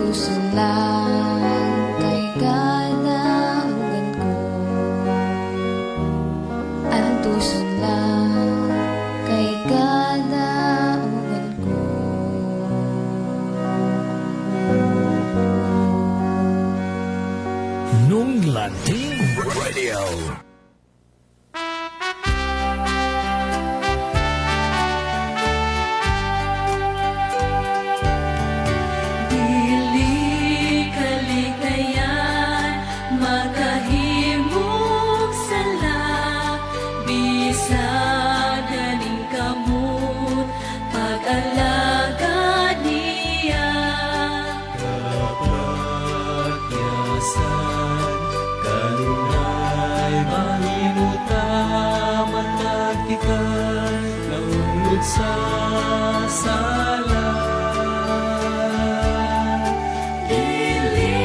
tuson lang kay kalaugan ko. Ang tuson lang kay kalaugan ko. Nung Landing Radio. Sa sala dili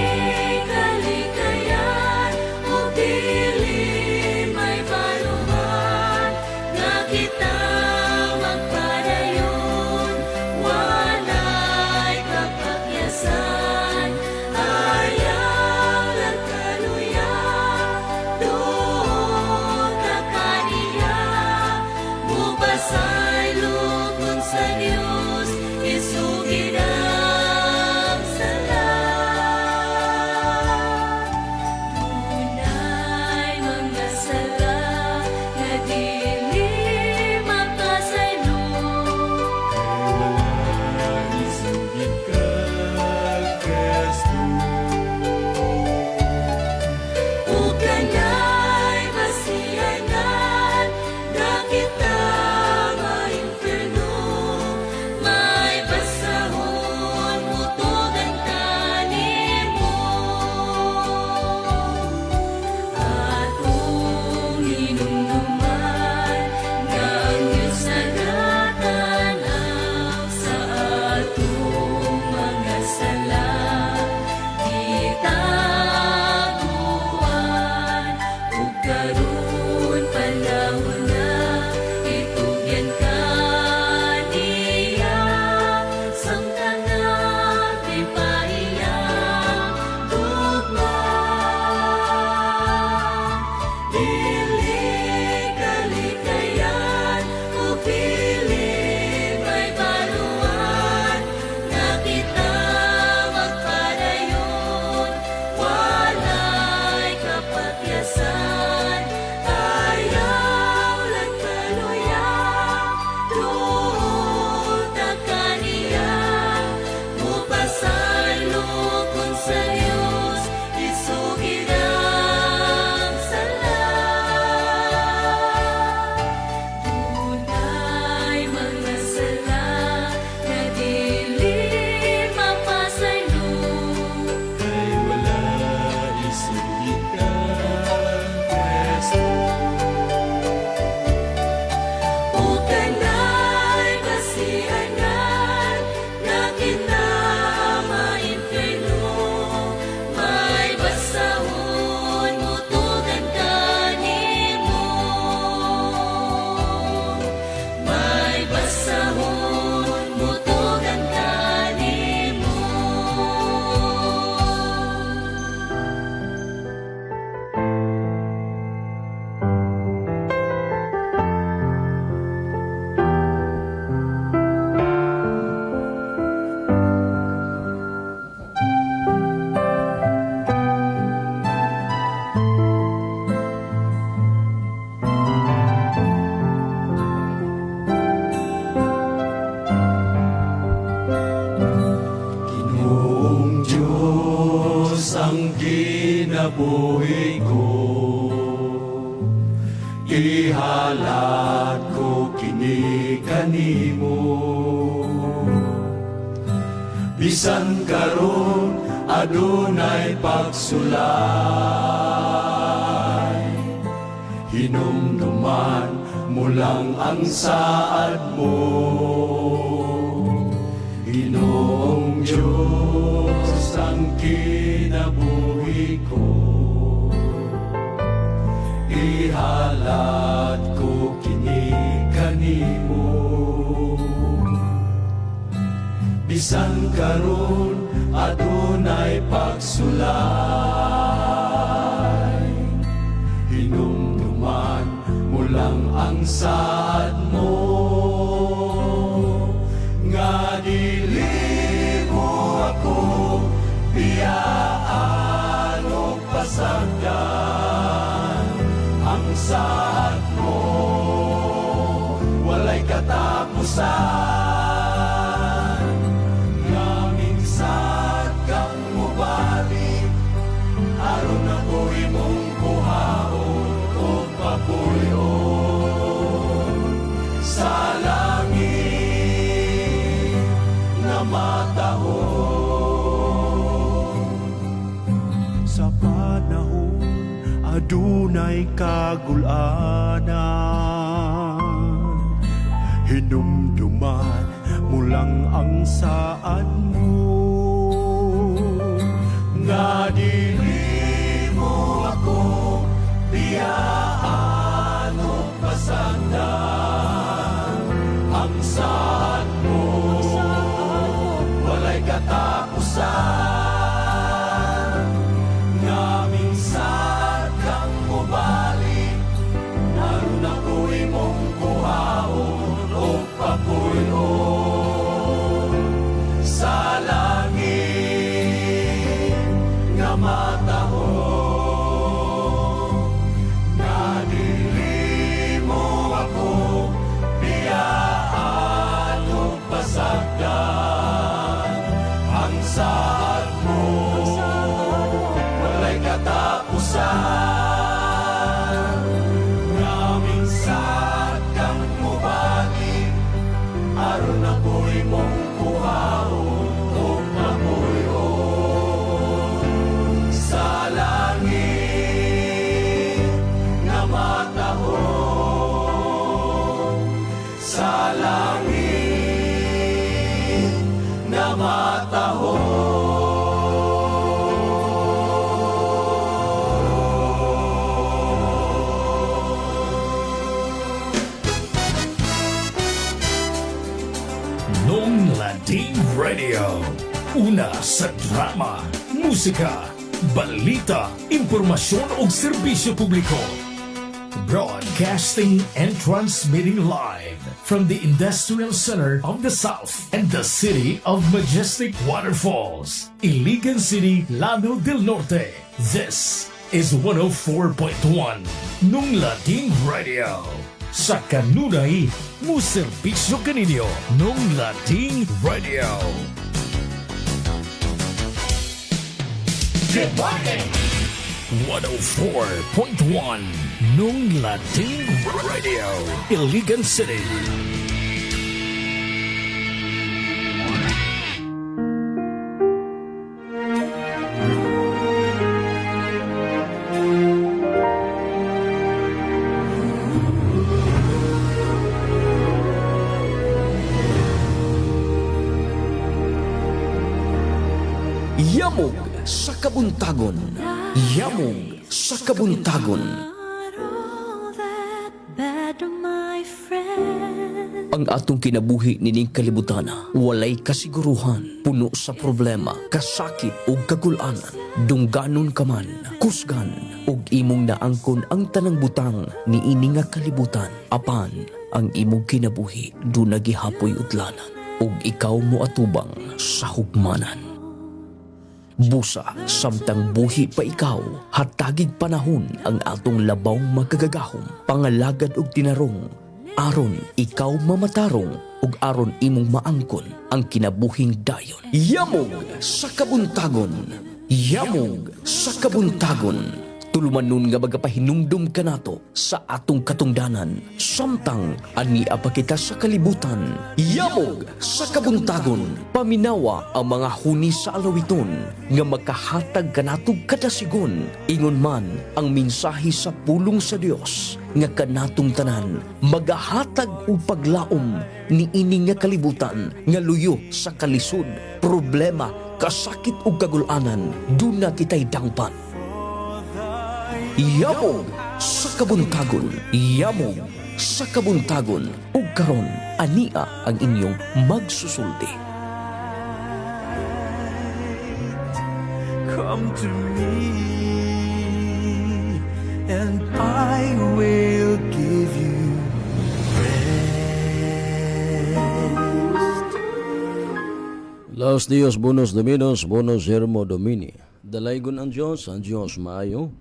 kalikayan o dili may baluhan nga kita magpadayon walay kapakyasan ayaw lang kaluya doon ka kaniya mubasa sa Diyos, isugid ang sala. Tunay mga sala, na dili makasaylo. Kaya isugid ka, Kristo. O kanay masiyanan, na kita buhay ko ihalat ko kini kanimo bisan karon adunay pagsulay hinumduman mo lang ang saad mo Ginoong Diyos ang kinabuhi ko ihalat ko kini kanimo bisan karon adunay katapusan, nga minsan kang mubalik, aron na ko'y mong kuhaon o papuyon sa langit nga matahon. Sa panahon adunay kagulanan, hinumduman mo lang ang saan mo, nga dili mo ako biyaan o pasagdan. Ang saan mo walay katapusan, nga minsan kang mubalik, aron ako'y mong kuhaon o papuyon sa langit nga matahon, nga dili mo ako biyaan o pasagdan. Ang saan mo walay katapusan, nga minsan kang mubalik, aron ako'y mong kuhaon o papuyon sa langit nga matahon, sa langit nga matahon. Nonglanting Radio. Una sa drama, musika, balita, impormasyon o serbisyo publiko. Broadcasting and transmitting live from the Industrial Center of the South and the City of Majestic Waterfalls, Iligan City, Llano del Norte. This is 104.1 Nonglanting Radio. Sa kanunay, muserbisyo kaninyo, Nonglanting Radio. Good morning! 104.1 Nonglanting Radio, Iligan City. Yamog sa kabuntagon. Yamog sa kabuntagon. Ang atong kinabuhi nining kalibutana, walay kasiguruhan, puno sa problema, kasakit o kagulanan. Dungganon ka man, kusgan, ug imong naangkon ang tanang butang ni ini nga kalibutan. Apan, ang imong kinabuhi, doon nagihapoy udlanan, ug ikaw mo atubang sa hugmanan. Busa, samtang buhi pa ikaw, hatagig panahon ang atong labaw magagagahom, pangalagad og tinarong, aron ikaw mamatarong, ug aron imong maangkon ang kinabuhing dayon. Yamog sa kabuntagon! Yamog sa kabuntagon! Tulumanon nga magapahinumdum ka nato sa atong katungdanan, samtang ania pa kita sa kalibutan. Yamog sa kabuntagon! Paminawa ang mga huni sa alawiton, nga makahatag ka natong kadasigon. Ingon man ang mensahe sa pulong sa Dios, nga kanatong tanan, magahatag o paglaom ni ini nga kalibutan, nga luyo sa kalisod, problema, kasakit o kagulanan, doon na kita'y dangpan. Yamog sa kabuntagon! Yamog sa kabuntagon! Ug karon ania ang inyong magsusulti. Come to me, and I will give you rest. Laos Dios, bonus Dominos, bonus Hermo Domini. Dalaygon ang Diyos maayo,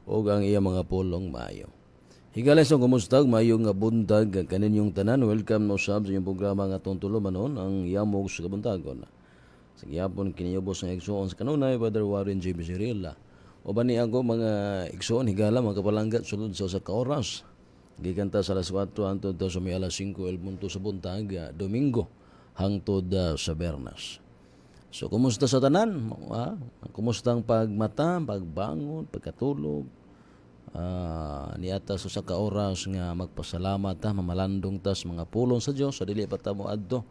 o ang iya mga pulong maayo. Higala sa kumusta, mayong nga buntag kaninyong tanan. Welcome mo sab sa inyong programa nga tuntulo manon ang Yamog sa Kabuntagon. Sa gihapon kiniyobos nga igsoon sa kanunay Brother Warren J. Bisirilla. O ba niya ako mga igsoon higala mga kapalanggat sulod sa ka oras. Gikanta sa alas 4 hangtod sa may alas 5 el punto sa buntag Domingo hangtod sa Bernas. So kumusta sa tanan? Kumusta ang pagmata, pagbangon, pagkatulog? Niata sa ka oras nga magpasalamat ta mamalandong ta sa mga pulong sa Dios sa dili pa ta moadto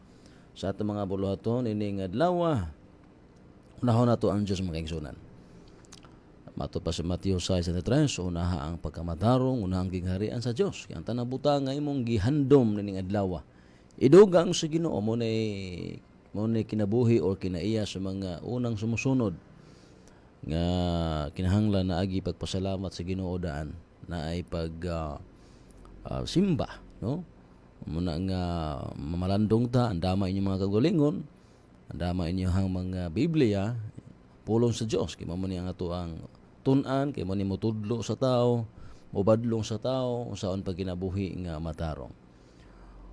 sa atong mga buluhaton ining adlaw. Unahon nato ang Dios mga igsunan. Mato pa sa Mateo 6:3, unaha ang pagkamatarong, unaha ang gingharian sa Dios. Kaya ang tanang butang nga imong gihandom nining adlaw. Idugang sa Ginoo mo nay kinabuhi or kinaiya sa mga unang sumusunod nga kinahanglan na agi pagpasalamat sa Ginoo daan na ay pag simba, no? Muna nga mamalandong ta andama inyong mga kagalingon, andama inyong mga Biblia, pulong sa Dios kay mao ni ang ato ang tun-an kay mao ni motudlo sa tao, mobadlong sa tao unsaon pag kinabuhi nga matarong.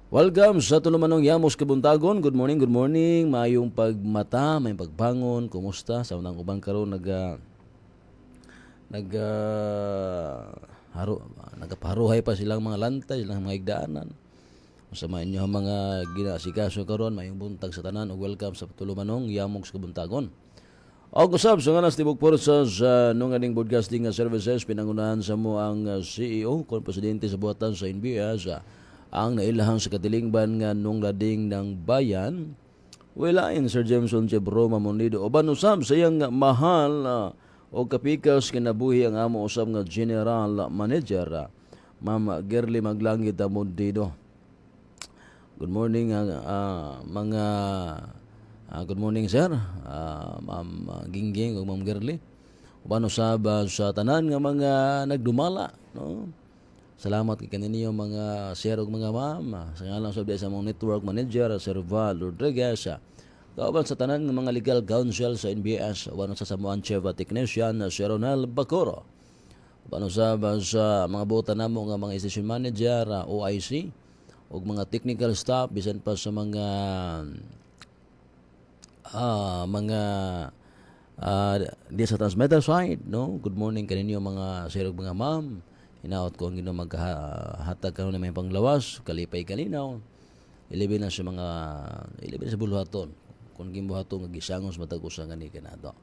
Welcome sa tulumanong Yamos Kabuntagon. Good morning, good morning. Mayong pagmata, may pagbangon. Kumusta? Sa unang ubang karon nagapaharuhay pa silang mga lantay, silang mga igdaanan. Sama inyo ang mga ginasikaso karon, mayong buntag sa tanan ug welcome sa tulumanong Yamos Kabuntagon. Og usab sa nganas tibok porsa sa nunganing broadcasting services pinangunahan sa mo ang CEO kon presidente sa buhatan sa NBS ang nailahang sa katilingban nga nung lading ng bayan wilain Sir Jameson Chebro Mamonido uban usab sa iyang mahal o kapikas kinabuhi ang amo usab nga General Manager Ma'am Gerly Maglangit Amondido. Good morning mga good morning sir, Ma'am Gingging ug Ma'am Gerly. Uban usab sa tanan nga mga nagdumala, no? Salamat kay kaninyo mga sir ug mga ma'am. Sa ngalan sa mong network manager Sir Val Rodriguez. Kauban sa tanan ng mga legal counsel sa NBS, uban sa Samoan Chief Technician Sir Ronald Bacoro. Uban sa mga buta namo nga mga station manager OIC ug mga technical staff bisan pa sa mga di sa transmitter side, no? Good morning kaninyo mga sir ug mga ma'am. Hinaot ko ang Ginoo maghatag karon na may panglawas, kalipay kalinaw. Ilibin na sa buluhaton. Kung gimbuhaton nga gisangon sa matag usa ngani kanato.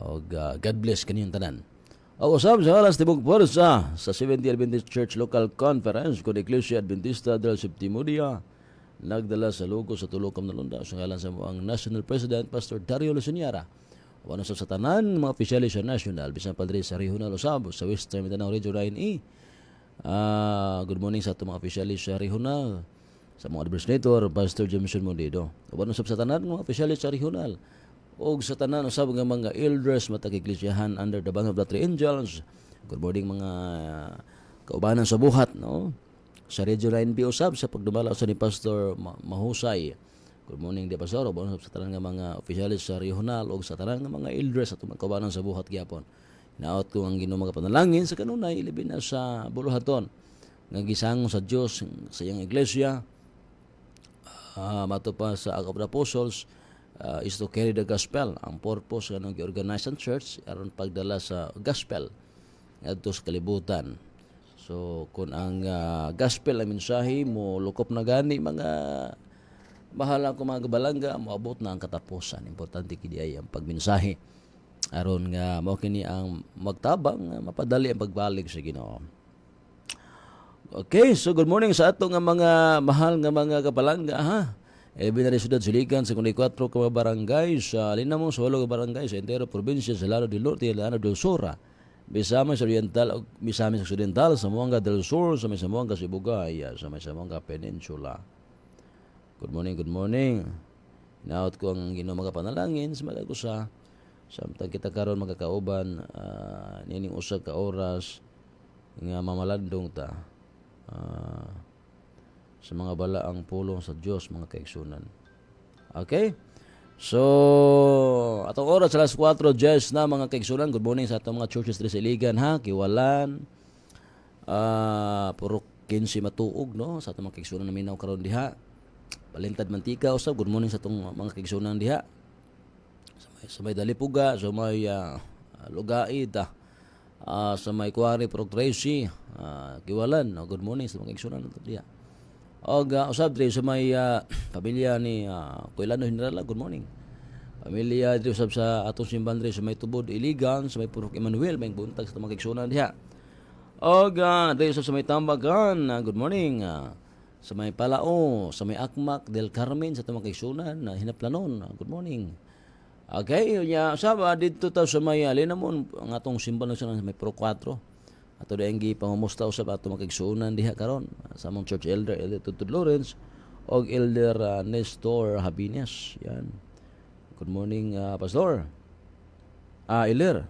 Og God bless kaninyong tanan. Og usab sa alas tibok porsa sa 70th Adventist Church Local Conference kung Iglesia Adventista del Séptimo Día nagdala sa lugo sa tulokam na lunda sa ngalan sa ang National President Pastor Dario Luceniara. Wano sa tanan mga opisyalis sa national bisan padre sa regional usab sa Western Mindanao Region 9E. Good morning sa mga opisyalis sa regional, sa mga administrator Pastor Jameson Mondido. Wano sa tanan mga opisyalis sa regional og sa tanan usab nga mga elders matag iglesiyahan under the band of the Three Angels. Good morning mga kaubanan sa buhat, no? Sa Region 9B usab sa pagdumala sa ni Pastor Mahusay. Good morning, Pastor. Bonus sa tanan nga mga opisyalis sa regional o sa tanan nga mga elders at magkabanan sa buhat gyapon. Naot ko ang Ginoo mga panalangin sa kanunay ilibin na sa buluhaton nga gisango sa Dios sa iyang iglesia. Mato pa sa Act of the Apostles is to carry the gospel. Ang purpose nga gi-organize ang church aron pagdala sa gospel ngadto sa kalibutan. So kung ang gospel ang mensahe mo lukop na gani mga bahala ko mga kabalangga, moabot na ang katapusan. Importante kidi ay ang pagmensahe. Aron nga mao kini ang magtabang mapadali ang pagbalik sa Ginoo. Okay, so good morning sa ato nga mga mahal nga mga kapalangga ha. Binari Sudad Siligan, 54 ka mga barangay sa Linamon, sa 8 ka barangay sa entero probinsya sa Lano del Norte, Lano del Sur, Misamis Oriental ug Misamis Occidental, Zamboanga del Sur, sa may Zamboanga Sibugay, sa may Zamboanga Peninsula. Good morning, good morning. Inaot ko ang Ginoo mga panalangin sa mga usa. Samtang kita karon magkakauban nining usa ka oras nga mamalandong ta sa mga balaang pulong sa Dios mga kaigsunan. Okay? So, atong oras alas 4 na mga kaigsunan. Good morning sa atong mga churches diri sa Iligan ha, Kiwalan, puro 15 matuog, no, sa itong mga kaigsunan na minaw karon diha. Balintad mantika usab, good morning sa itong mga kaigsunan diha. Sa may Dalipuga, sa may Lugaid, sa may Kuwari, Prog Tracy, Kiwalan, good morning sa mga kaigsunan nato diha. Og usab diri sa may pamilya ni Kuilano General, good morning. Pamilya diri usab sa atong simbahan diri sa may Tubod, Iligan, sa may Purok Emmanuel, may buntag sa mga kaigsunan diha. Og diri usab sa may Tambagan, good morning. Sa may Palao, sa may Akmak del Carmen sa mga kaigsunan, Hinaplanon, good morning. Okay, usab dito ta sa may Linamon, ang atong simbahan sa may Pro 4. Ato dayang gipangumusta usab ato mga kaigsunan diha karon sa among church elder Tutud Lawrence og elder Nestor Habines. Yan. Good morning, Pastor. Elder.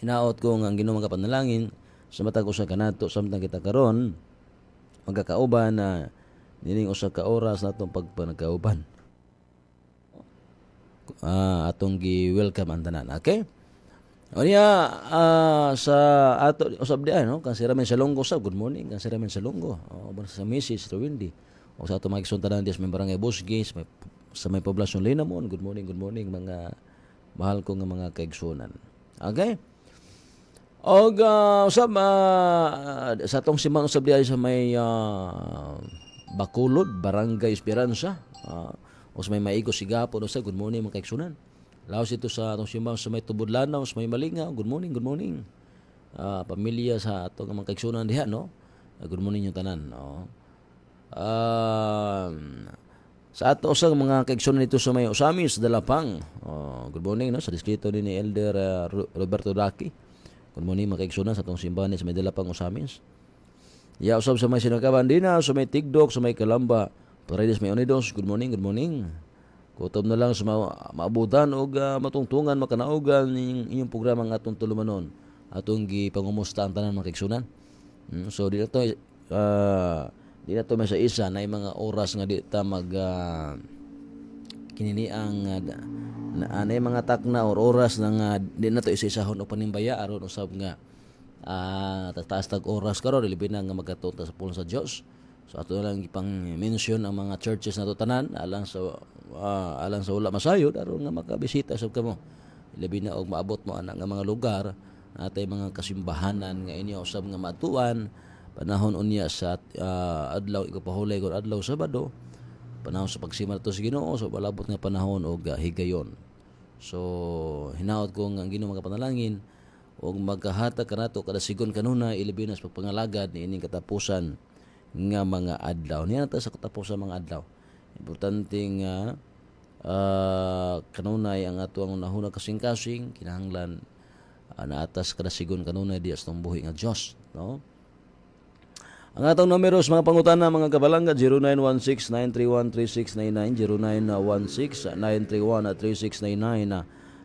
Hinaot ko ang Ginoo mga panalangin sa matag usa kanato samtang kita karon magkakauban na nining usa ka oras natong pagpanagkauban. Atong gi-welcome ang tanan. Okay? Onya sa ato usab diay no, kan sira men sa Longgo sab, good morning kan sira men sa Longgo. Sa Mrs. Windy. O sa ato mga tanan dias may barangay Busgi, sa may poblasyon Linamon, good morning mga mahal ko nga mga kaigsunan. Okay? Og usab sa atong simbahan usab diay sa may Bacolod, Barangay Esperanza. O sa may Maigo Sigapon usab, good morning mga kaigsunan. Laos ito sa atong simbahan sa may Tubod-Lanaw, sa may Malingaw, good morning. Pamilya sa atong mga kaigsunan diha, no? Good morning yung tanan, no? Sa ato sa mga kaigsunan dito sa may Osamis, Dalapang, good morning, no? Sa distrito ni Elder Roberto Daki. Good morning mga kaigsunan sa atong simbahan sa may Dalapang, Osamis. Usab sa may Sinagaban Dina, sa may Tigdok, sa may Kalamba, Paredes may Unidos, good morning. Kutob na lang sa maabutan o matungtungan, makanaugan inyong programa ng atong tulumanon. Atong gipangumusta ang tanan mga kaigsunan. So, di na to may sa isa na mga oras nga di ta mag kininiang na mga takna or oras na nga di na to isa-isahon o panimbaya aron usab nga tataas tag oras karon dili na nga magkatuta sa pulong sa Dios. So ato lang ipang mention ang mga churches na to tanan alang sa wala masayod aron nga makabisita sab kamo. Labi na og maabot mo ana nga mga lugar natay mga kasimbahanan nga inyo usab nga matuan panahon unya sa adlaw ikapahulay kon adlaw Sabado panahon sa pagsimar to sa Ginoo so balabot nga panahon og higayon. So hinaot ko ang Ginoo magapanalangin og magkahatag kanato kada sigon kanuna ilabi na sa pagpangalagad niining katapusan nga mga adlaw. Niya ta sa katapusan mga adlaw. Importante nga kanunay ang atong nahuna kasing-kasing kinahanglan na atas kada sigon kanunay di astong buhi nga Dios, no? Ang atong numero sa mga pangutana mga kabalangga 0916-931-3699 0916-931-3699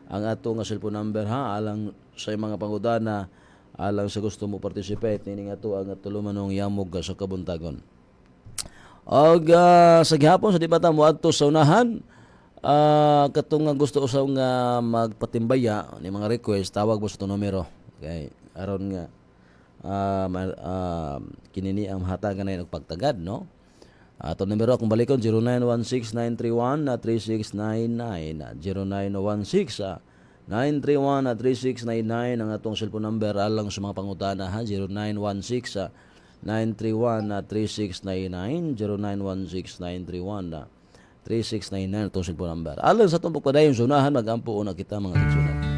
ang atong cellphone number ha alang sa mga pangutana alang sa gusto mo participate nining ato ang tulumanong yamog sa kabuntagon. Og sa gihapon sa debata mo adto sa unahan katong gusto usaw nga magpatimbaya ni mga request tawag mo sa itong numero. Okay, aron nga kinini ang hatagan na yung pagtagad, no? Itong numero akong balikon 0916-931-3699 0916-931-3699 ang atong cellphone number alang sa mga pangutana ha 0916-931-3699 0916-931-3699 atong cellphone number alang sa itong pagpadayon sa unahan magampo una kita mga kaigsunan.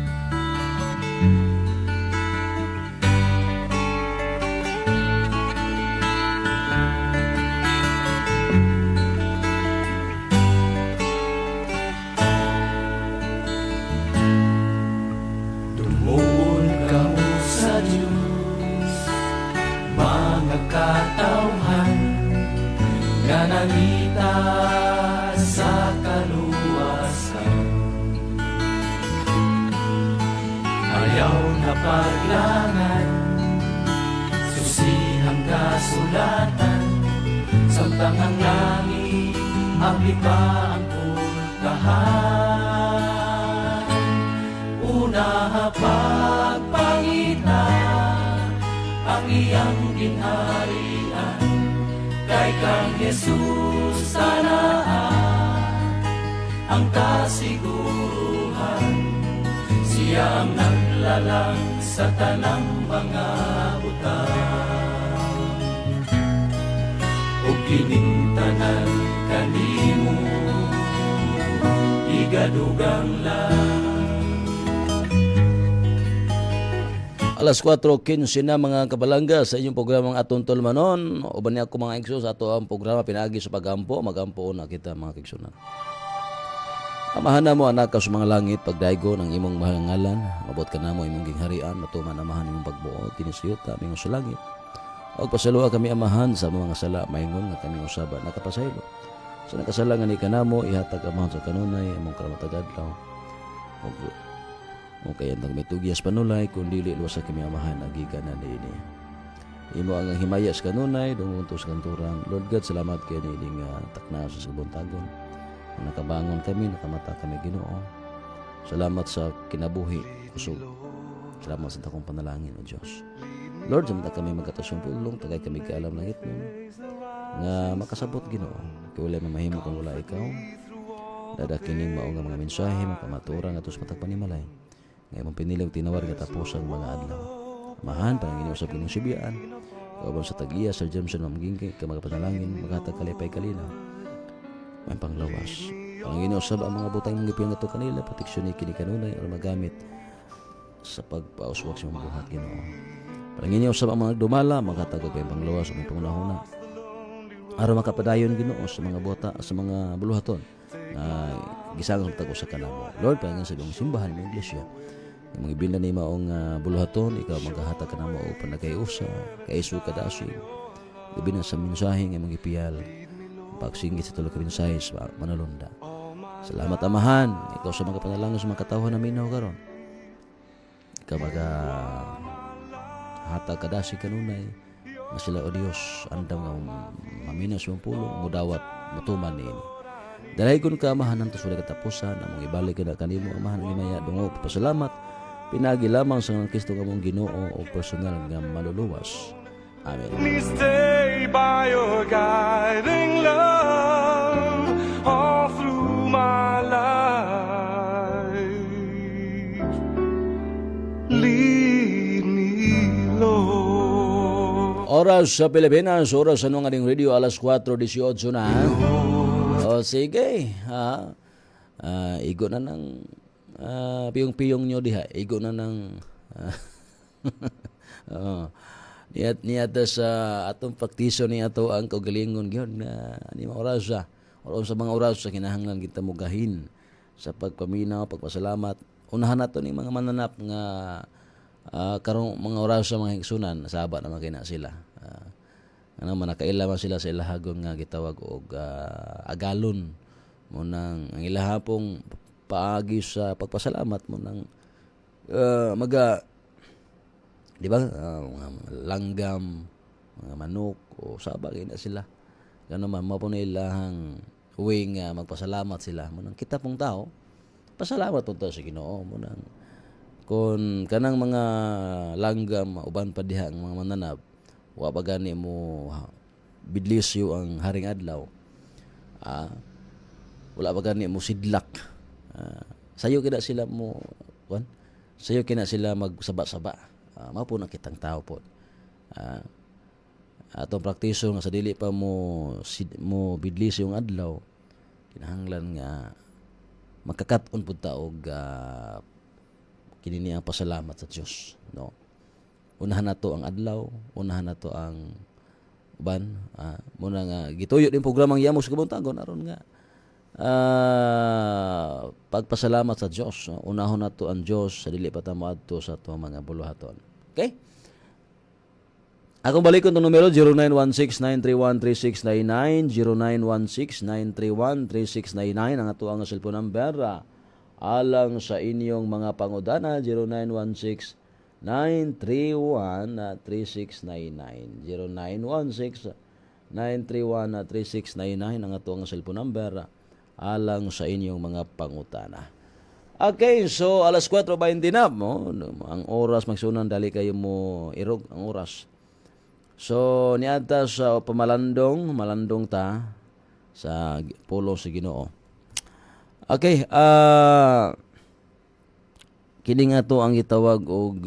Nangita sa kaluwasan, ayaw na paglangan, susihang kasulatan, samtang ang langit, abli pa ang puntahan. Una pag Jesus sa lahat ang kasiguruhan. Siya ang naglalang sa tanang mga butang. O kining tanan kanimo igadugang lang. Alas 4:15 na mga kabalangga sa inyong programang Atong Tulmanon. Uban niya ako mga igsoon sa ato ang programa pinaagi sa pagampo. Magampo na kita mga kigsunan. Amahan na mo anak ka sa mga langit pagdaigo ng imong mahangalan. Mabot ka na mo imong gingharian. Matuman amahan imong pagbuo. Tinisiyot aming sa langit. O pasalua kami amahan sa mga sala maingon nga kami usaba nakapasaylo. Sa nakasalangan ni kanamo ihatag amahan sa kanunay among karamatag-adlaw. O kaya nang may tugyas panulay kung dili luwas sa kami amahan agikan na niini. Imo ang himayas kanunay dungunto sa kanturan. Lord God, salamat kay nining takna sa sabuntagon. Nakabangon kami, nakamata kami Ginoo. Salamat sa kinabuhi kusog. Salamat sa takong panalangin o Diyos. Lord, samta kami magkatasong pulong, tagay kami kaalam langit mo. Nga makasabot Ginoo. Kaya wala mamahimo kung wala ikaw. Dadakining mao nga mga mensahe, makamaturan at sa matagpanimalay. Ngayon mong pinilang tinawar nga tapos ang mga adlaw. Amahan, Panginoon sa piningsibiyaan. Kaubang sa tag-iya, Sir Jameson, mamagingkay, ka magapanalangin, maghatag kalipay kalinaw. May panglawas. Panginoon sa ang mga butang ng gipin nga to kanila, proteksyon ni kinikanunay o magamit sa pagpauswak sa mga buhat Ginoo. Panginoon sa ang mga dumala, maghatag ang panglawas o may pangunahuna. Araw makapadayon Ginoo sa mga bota, sa mga buluhaton na gisangang tago sa kanamo. Lord, Panginoon sa iyong simbahan ng iglesia. Yung mga ibilan ni maong buluhaton, ikaw maghahatag ka na mo upan na kayo sa kaiso kadasig. Gabi na sa mensahe ng mga ipiyal, pagsinggit sa tulog ka mensahe sa manalunda. Salamat Amahan, ikaw sa mga panalangin sa mga katawhan na minaw karon. Ikaw maghahatag kadasig kanunay, na sila o Diyos, andam nga maminas yung pulong, mudawat, matuman ni ini. Dalay kun ka Amahan ng tusulay katapusan, among ibalik ka na kanimo Amahan ng limaya, dungo, papasalamat, pinagi lamang sa Kristo nga mong Ginoo o personal nga maluluwas. Amen. Please stay by your guiding love all through my life. Lead me, Lord. Oras sa Pilipinas, oras sa nung ating radio, alas 4:18 na. O sige, igo na ng piyong-piyong nyo diha. Igo na ng niyata sa atong praktiso ni ato ang kaugalingon gyud na ani mga oras o sa mga oras sa kinahanglan kita mugahin sa pagpaminaw, pagpasalamat. Unahan nato ni mga mananap nga karong mga oras sa mga higsunan saba na makina sila. Ano man nakailaman sila sa ilahagon nga gitawag og agalon mo nang ang ilahapong paagi sa pagpasalamat mo nang di ba mga langgam, mga manok o sabagay na sila. Gano man mo po ilahang uwing magpasalamat sila mo nang kita pong tao. Pasalamat po tayo sa Ginoo mo nang kung kanang mga langgam uban pa diha ang mga mananap wa pa gani mo bidlisyo ang haring adlaw. Wala pa gani mo sidlak. Sayo kina sila mo kuan. Sayo kina sila magsaba-saba. Mao po na kitang tao po. Atong praktiso nga sa dili pa mo bidlisyo ang adlaw. Kinahanglan nga magkakat-on pud ta og kini ang pasalamat sa Dios, no. Unahan nato ang adlaw, unahan nato ang uban, muna nga gituyo din programang Yamos Kabuntagon aron nga pagpasalamat sa Dios. Unahon nato ang Dios sa dili pa ta moadto sa ato mga buluhaton. Okay? Akong balikon tong numero 0916-931-3699, 0916-931-3699 ang ato ang cellphone number. Alang sa inyong mga pangudana 0916-931-3699, 0916-931-3699 ang ato ang cellphone number alang sa inyong mga pangutana. Okay, so alas 4:20 na mo ang oras magsunan dali kayo mo irog ang oras. So niadta sa malandong ta sa pulo sa Ginoo. Okay, kini nga to ang gitawag og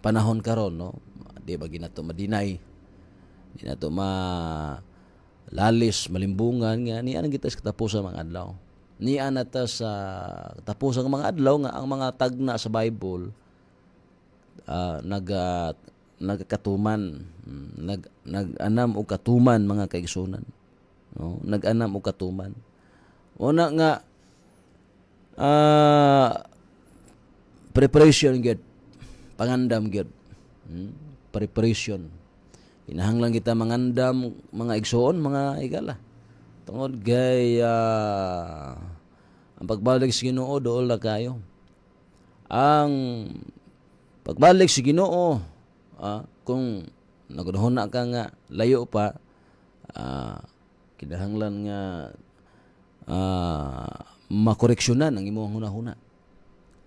panahon karon, no? Di ba ginato madinay. Di na to lalis malimbungan nga niya ang kita sa katapusan mga adlaw. Niya na ta sa katapusan mga adlaw nga ang mga tagna sa Bible nagkatuman, nag-anam og katuman mga kaigsunan, no? Nag-anam og katuman. Una nga preparation gyud, pangandam gyud. Preparation. Kinahanglan kita mangandam mga igsoon, mga igala. Tungod gay ang pagbalik sa Ginoo dool na kayo. Ang pagbalik sa Ginoo, kung nagunahon na ka nga layo pa, kinahanglan nga makoreksyonan ang imong hunahuna.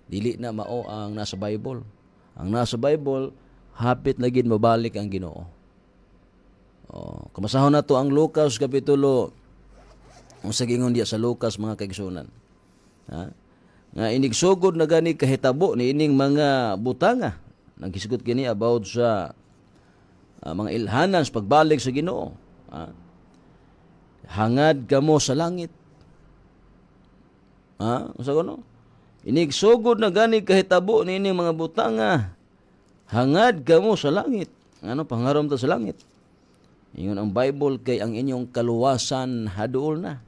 Dili na mao ang nasa Bible. Ang nasa Bible, hapit na gid mabalik ang Ginoo. Kamasahon na to ang Lucas kapitulo, ang sagingon diya sa Lucas mga kaigsunan. Nga inigsugod na gani kahitabo ni ining mga butanga. Naghisgot kini about sa mga ilhanan sa pagbalik sa Ginoo. Hangad kamo sa langit. Unsa kuno? Inigsugod na gani kahitabo ni ining mga butanga. Hangad kamo sa langit. Ano pangarom ta sa langit? Ingon ang Bible kay ang inyong kaluwasan haduol na.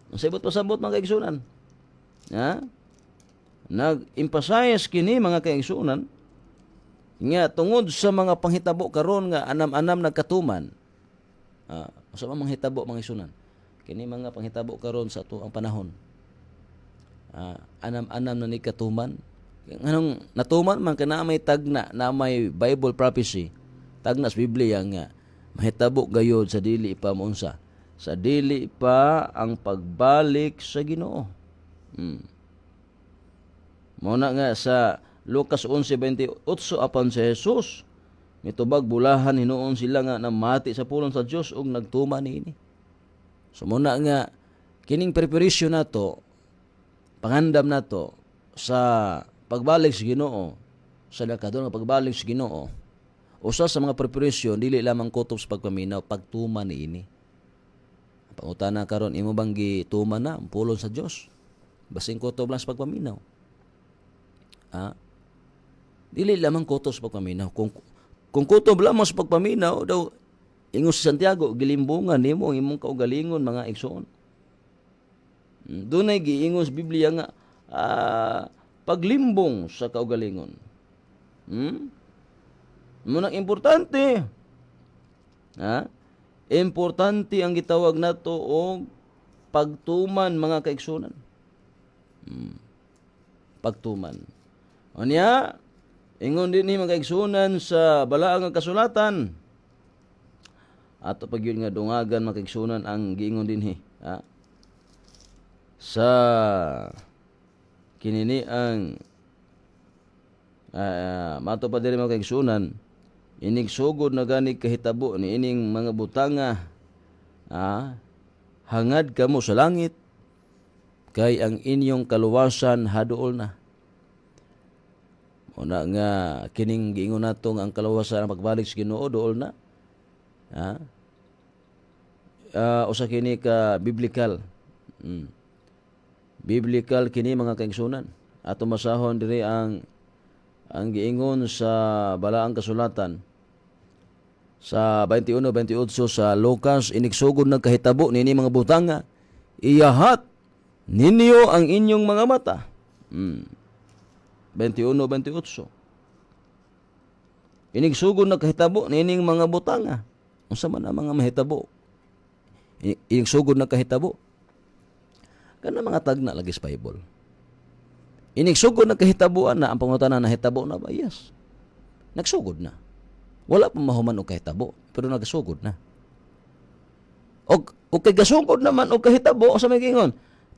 Ang sabot pasabot mga kaigsunan. Nag-emphasize kini mga kaigsunan nga tungod sa mga panghitabo karon nga anam-anam nagkatuman. Sa mga panghitabo mga kaigsunan. Kini mga panghitabo karon sa ato ang panahon. Anam-anam na ni katuman. Anong natuman man kana may tagna na may Bible prophecy. Tagna sa Biblia nga mahitabo gayod sa dili pa maunsa. Sa dili pa ang pagbalik sa Ginoo. Muna nga sa Lucas 11:28 apan si Jesus mitubag bulahan hinuon sila nga namati sa pulong sa Dios ug nagtuman niini. So muna nga kining preparation nato, pangandam nato sa pagbalik sa Ginoo, sa nakadon nga pagbalik sa Ginoo. Usa sa mga preparation dili lamang kutob sa pagpaminaw, pagtuman niini. Pangutana karon, imo bang gituman na ang pulong sa Dios? Basing kutob lang sa pagpaminaw. Dili lamang kutob sa pagpaminaw. Kung kutob lamang sa pagpaminaw daw ingon si Santiago, gilimbungan nimo ang imong kaugalingon mga igsoon. Dunay giingon sa Biblia nga paglimbong sa kaugalingon. Munang importante. Importante ang gitawag nato og pagtuman mga kaigsunan. Pagtuman. Unya, ingon din ni mga kaigsunan sa balaang nga kasulatan. Ato pag yun nga dungagan mga kaigsunan ang giingon din sa kinini ang mato pa diri mga kaigsunan, inigsugod na gani kahitabo ni ining mga butanga, hangad kamo sa langit kay ang inyong kaluwasan haduol na. Una nga kining giingon nato nga ang kaluwasan ang pagbalik sa Ginoo duol na. Usa kini ka biblical. Biblical kini mga kaigsunan. Ato masahon diri ang giingon sa balaang kasulatan sa 21:28 sa Lucas, inigsugod ng kahitabo nini mga butanga, iyahat ninyo ang inyong mga mata. 21:28. Inigsugod ng kahitabo nining mga butanga. Unsa man ang mga mahitabo? Inigsugod ng kahitabo. Kana mga tagna lagi sa Bible. Inigsugod na kahitabuan na ang pangutana na hitabo na ba? Yes. Nagsugod na. Wala pa mahuman o kahitabo, pero nagsugod na. O kay gasugod naman o kahitabo, sa may gingon,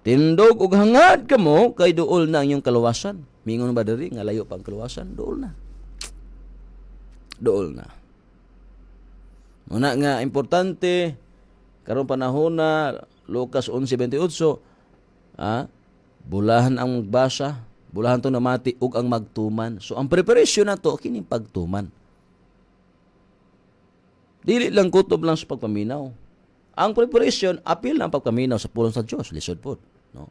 tindog o hangad ka mo, kay duol na ang iyong kaluwasan. Mingon ba diri nga layo pa ang kaluwasan? Duol na. Duol na. Una nga importante karong panahon na Lucas 11:28, bulahan ang magbasa, bulahan to namati ug ang magtuman. So ang preparation nato kining pagtuman. Dili lang kutob lang sa pagpaminaw. Ang preparation apil lang pagpaminaw sa pulong sa Dios, lisod pod, no?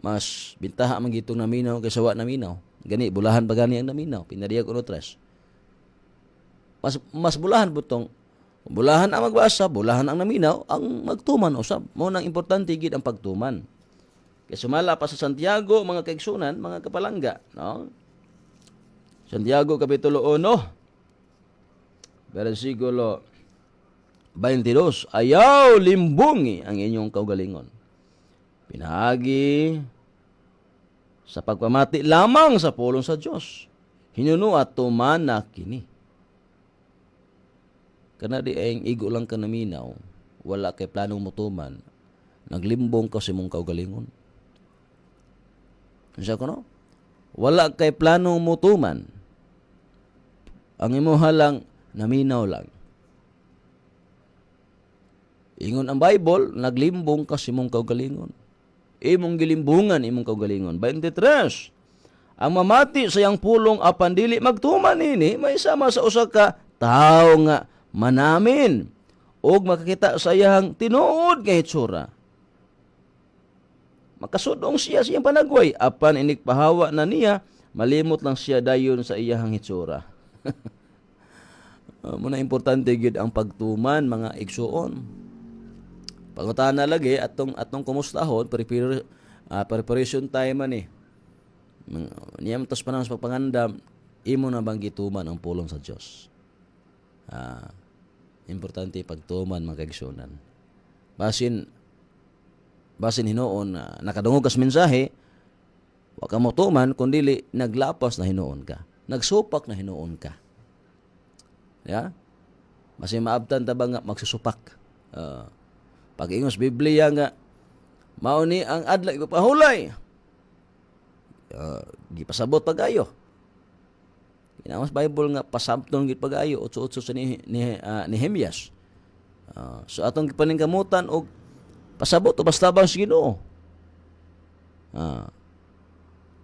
Mas bintaha man gitong naminaw kaysa wa naminaw. Gani bulahan pa gani ang naminaw, pinadiyag uno tres. Mas bulahan butong bulahan ang magbasa, bulahan ang naminaw, ang magtuman usab. Mao nang importante gid ang pagtuman. Kay sumala pa sa Santiago mga kaigsunan, mga kapalangga, no? Santiago kapitulo 1 versikulo 22, ayaw limbungi ang inyong kaugalingon. Pinagi sa pagpamati lamang sa pulong sa Dios. Hinuno at tuman na kini. Kana di ay igo lang ka naminaw, wala kay planong mutuman, naglimbong ka sa imong kaugalingon. Unsa ko no? Wala kay planong mutuman. Ang imuha lang naminaw lang. Ingon ang Bible, naglimbong ka sa imong kaugalingon. Imong gilimbungan imong kaugalingon. 23. Ang mamati sa iyang pulong apan dili magtuman ini may sama sa usa ka tawo nga manamin og makakita sa iyang tinuod nga hitsura. Makasudong siya siyang panagway apan inikpahawa na niya, malimot lang siya dayon sa iyang hitsura. Muna importante gid ang pagtuman mga igsuon. Pangutan na lagi atong kumustahon preparation time man niyam tas panang sa pagpangandam imo na bang gituman ang pulong sa Dios. Importante pagtuman mga kaigsunan. Basin hinuon nakadungog kas mensahe, wa ka mo tuman kundi naglapas na hinuon ka. Nagsupak na hinuon ka. Ya? Mas maabtan ta ba nga magsusupak. Pag ingos Biblia nga mao ni ang adlaw ipapahulay. Gipasabot pagayo. Inamas Bible nga pasamton gid pagayo 8:8 sa Nehemias. So atong gipaningkamutan og pasabot o bastabang sa Ginoo.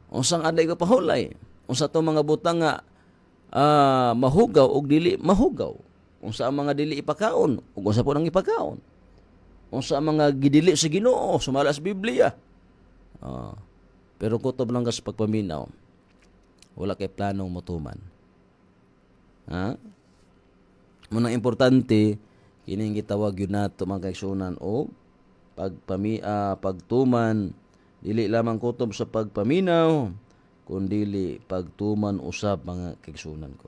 Unsang adlaw ipapahulay? Unsa to mga butang nga mahugaw og dili mahugaw? Unsa ang mga dili ipakaon ug unsa po nang ipakaon? Unsa ang mga gidili sa Ginoo sumala sa Biblia? Pero kutob lang sa pagpaminaw, wala kay planong mutuman. Munang importante kining gitawag yun nato mga kaigsunan o pagtuman dili lamang kutob sa pagpaminaw kundi pagtuman usab mga kaigsunan ko.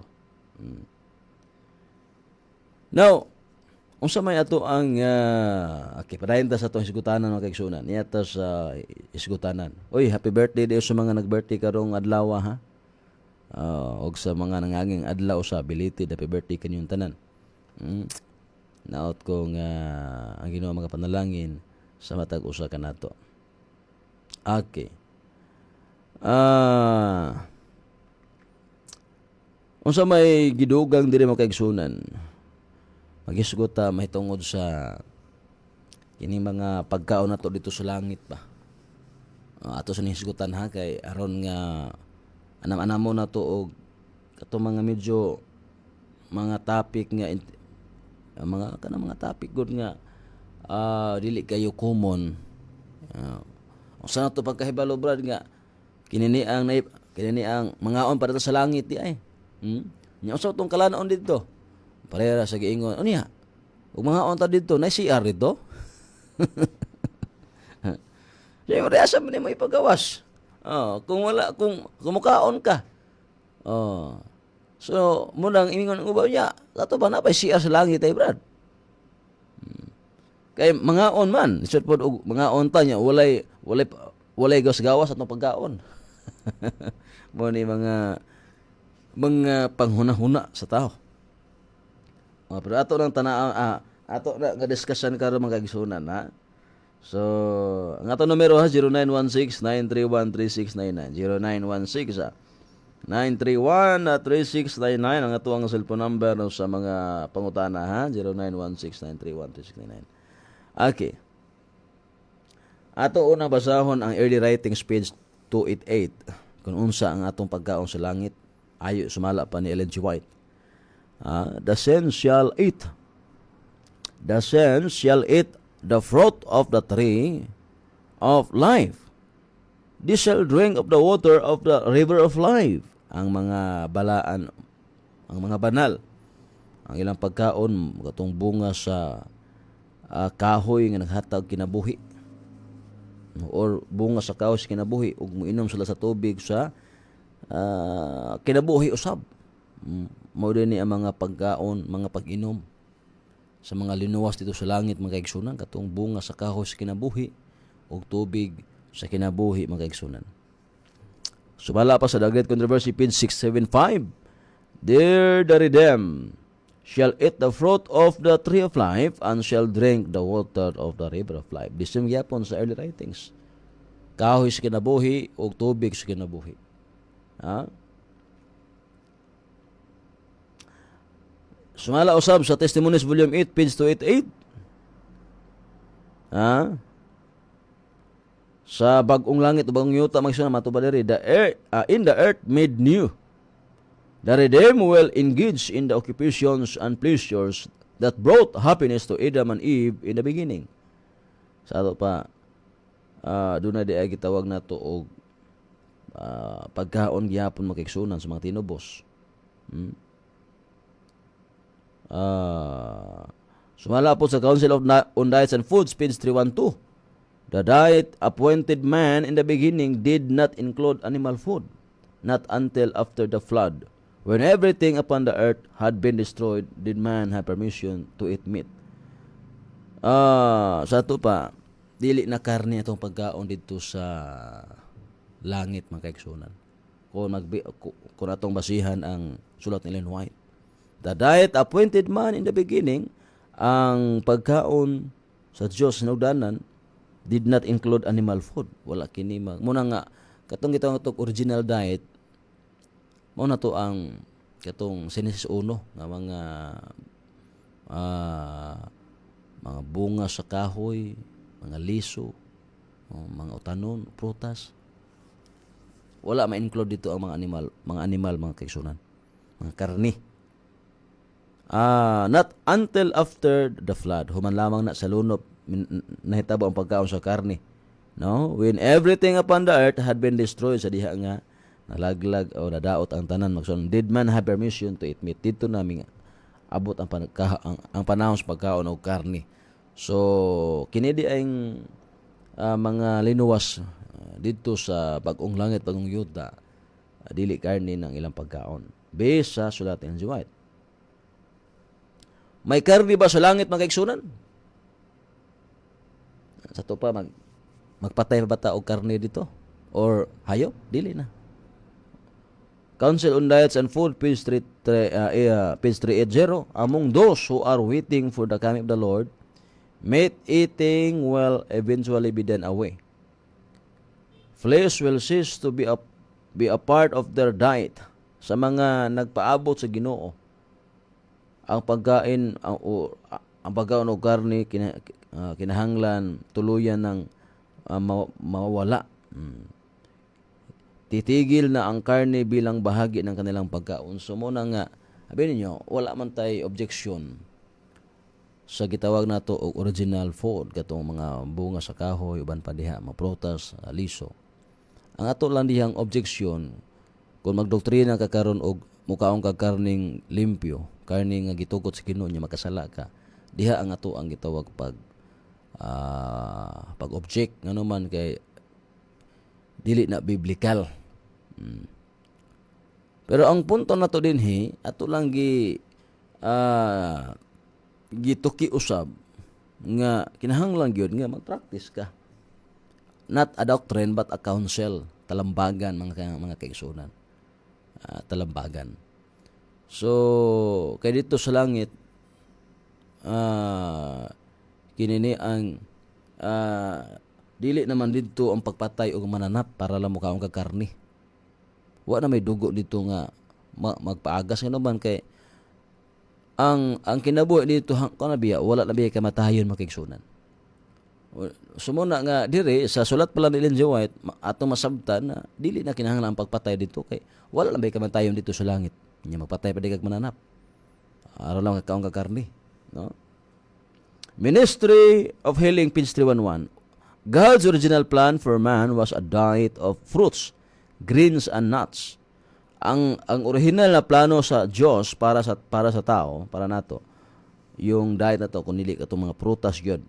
Now, unsa may ato ang padayon ta sa atong isgutanan mga kaigsunan. Niya sa isgutanan. Oy, happy birthday dayo sa mga nag-birthday karong adlaw ha. Og sa mga nanganging adlaw sa belated happy birthday kaninyong tanan. Naot ko nga ang Ginoo mga panalangin sa matag usa kanato. Okay. Unsa may gidugang diri mga kaigsunan. Magisgot ta mahitungod sa kini mga pagkaon nato dito sa langit ba. Ato sa nisgutan ha kay aron nga anam-anamo na to og kato mga medyo mga topic nga mga topic good nga dili kayo common. Usa na to pagkahibalo brad nga kinini ang mangaon para sa langit di ay. Nya usa tong kalanaon dito. Parera sa giingon, unya, ug mga onta dito, na CR dito. Siyempre, asa man mo ipagawas. Kung mukaon ka. So, munang imingon ng ubaw niya, ato ba na pa CR sa langit ay brad? Kay mga on man, isot po mga onta niya, walay gawas atong pagkaon. Mo ni mga panghuna-huna sa tao. Pero ato nang ato na nga-discussion karon mga kaigsunan ha. So, ang ato numero ha 0916-931-3699. 0916 931-3699 ang ato ang cellphone number no, sa mga pangutana ha. 0916-931-3699. Okay. Ato una basahon ang early writings page 288 kung unsa ang atong pagkaon sa langit ayo sumala pa ni Ellen G. White. The saints shall eat the fruit of the tree of life. They shall drink of the water of the river of life. Ang mga balaan, ang mga banal, ang ilang pagkaon, katong bunga sa kahoy nga naghatag kinabuhi. Or bunga sa kahoy sa kinabuhi, ug moinom sila sa tubig sa kinabuhi usab. Mao din ni ang mga pagkaon, mga pag-inom sa mga linuwas dito sa langit mga kaigsunan, katong bunga sa kahoy sa kinabuhi ug tubig sa kinabuhi mga kaigsunan. Sumala pa sa The Great Controversy page 675. There the redeemed shall eat the fruit of the tree of life and shall drink the water of the river of life. Bisim gyapon sa early writings. Kahoy sa kinabuhi ug tubig sa kinabuhi. Sumala usab sa Testimonies volume 8 page 288. Sa bagong langit o bagong yuta magsuna matubadiri in the earth made new. The redeemed will engage in the occupations and pleasures that brought happiness to Adam and Eve in the beginning. Sa ato pa doon na di ay gitawag nato og pagkaon gyapon makigsunan sa mga tinubos. Sumala po sa Council on Diets and Foods page 312. The diet appointed man in the beginning did not include animal food, not until after the flood. When everything upon the earth had been destroyed, did man have permission to eat meat. Sa ito pa, dili na karne itong pagkaon dito sa langit mga kaigsunan. Kung atong basihan ang sulat ni Ellen White. The diet appointed man in the beginning, ang pagkaon sa Diyos sinugdanan, did not include animal food. Wala kini muna nga katong gitawag itong original diet mo na to ang katong Genesis 1 nga mga bunga sa kahoy, mga liso, mga utanon, prutas. Wala ma-include dito ang mga animal mga kaigsunan, mga karni. Not until after the flood, human lamang na sa lunop nahitabo ang pagkaon sa karne. No? When everything upon the earth had been destroyed, sa diha nga nalaglag o nadaot ang tanan magsun, did man have permission to eat meat? Dito namin abot ang panahon sa pagkaon og karne. So kini di ay mga linuwas dito sa bagong langit, bagong yuta, dili karne ng ilang pagkaon. Based sa sulat ni Ellen G. White. May karne ba sa langit mga kaigsunan? Sa to pa magpatay pa bata og karne dito or hayop? Dili na. Council on Diets and Food page 380. Among those who are waiting for the coming of the Lord, meat eating will eventually be done away. Flesh will cease to be a part of their diet. Sa mga nagpaabot sa Ginoo, ang pagkain ang pagkaon og karne kinahanglan tuluyan ng mawala. Titigil na ang karne bilang bahagi ng kanilang pagkaon. So muna nga, sabi ninyo, wala man tay objection sa gitawag nato og original food, katong mga bunga sa kahoy, uban pa diha, mga prutas, liso. Ang ato lang dihang objection, kung magdoktrina ka karon og mukaong ka karning limpyo, karne nga gitugot sa Ginoo nya makasala ka, diha ang ato ang gitawag pag-object ngano man kay dili na biblical. Pero ang punto nato dinhi ato lang gituki usab nga kinahanglan gyud nga mag-practice ka, not a doctrine but a counsel, talambagan mga kaigsunan, talambagan. So kay dito sa langit kinini ang dili naman dito ang pagpatay og mananap para lang mukaon ka karne. Wa na may dugo dito nga magpaagas nga naman kay ang kinabuhi dito kana biya wala na biya kamatayon makigsunan. Sumuna nga diri sa sulat pala ni Ellen G. White atong masabtan na dili na kinahanglan ang pagpatay dito kay wala na biya kamatayon dito sa langit. Nya magpatay pa di kag mananap. Araw lang kaong kakarni, no? Ministry of Healing, page 311. God's original plan for man was a diet of fruits, greens and nuts. Ang original na plano sa Diyos para sa tao, para nato, yung diet na to kung dili katong mga prutas gyud.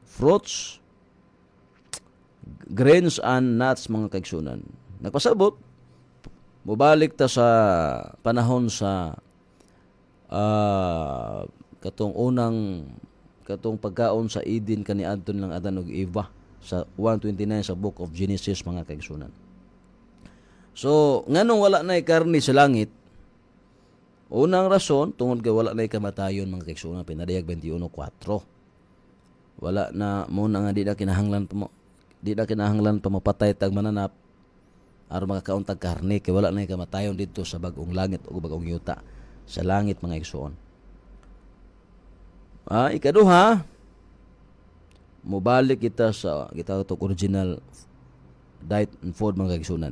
Fruits, grains and nuts mga kaigsunan. Nagpasabot mubalik ta sa panahon sa katong pagkaon sa Eden kaniadton lang Adan ug Eva sa 129 sa Book of Genesis mga kaigsunan. So nganong wala nay karne sa langit? Unang rason tungod kay wala nay kamatayon mga kaigsunan, pinadayag 21:4. Wala na mo na nga di na kinahanglan pa mapatay tag mananap aron makakaon tag karne kay wala nay kamatayon dito sa bag-ong langit o bag-ong yuta sa langit mga igsoon. Ikaduha, mubalik kita sa original diet and food mga kaigsunan.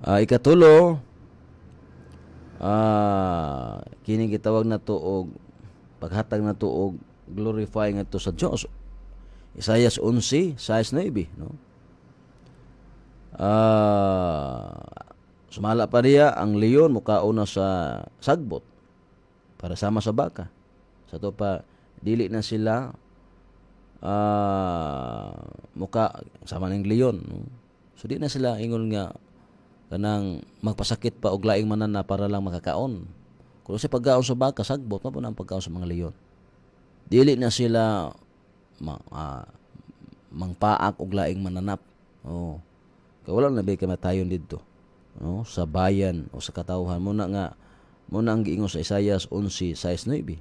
Ikatulo, kini gitawag na to og paghatag na to og glorifying ato sa Dios. Isaiah 11, 6-9, no? Sumala pa riya ang leon mukauna sa sagbot para sama sa baka. Sa to pa dili na sila muka sama ng leon, no? So di na sila ingon nga kanang magpasakit pa og laing manana para lang makakaon. Kung sa pagkaon sa baka sagbot mo po na ang pagkaon sa mga leon. Dili na sila mangpaak og laing mananap. Oh. Kay wala na bay kamatayon didto. No, sa bayan o sa katawhan mo na ang giingon sa Isaiah 11:6-9.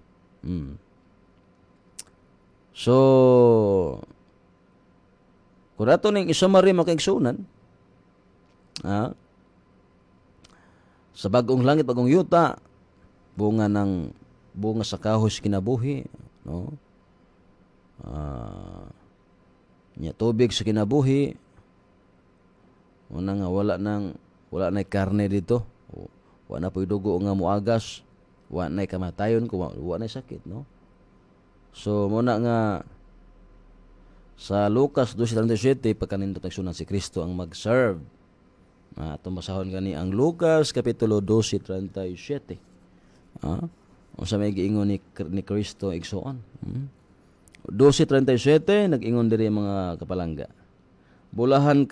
So kung ato ning isumary makaigsunan sa bagong langit bagong yuta bunga sa kahoy sa kinabuhi, no? Nya tubig sa kinabuhi una nga wala na karne dito. Wala na po'y dugo nga muagas. Wala na kamatayon ko. Wala na sakit, no? So, muna nga sa Lucas 12:37, pagkanindot nagsunan si Kristo ang mag-serve. Itong masahon gani ang Lucas Kapitulo 12:37. Kung sa may giingon ni Kristo igsoon. 12:37, nag-ingon diri mga kapalangga. Bulahan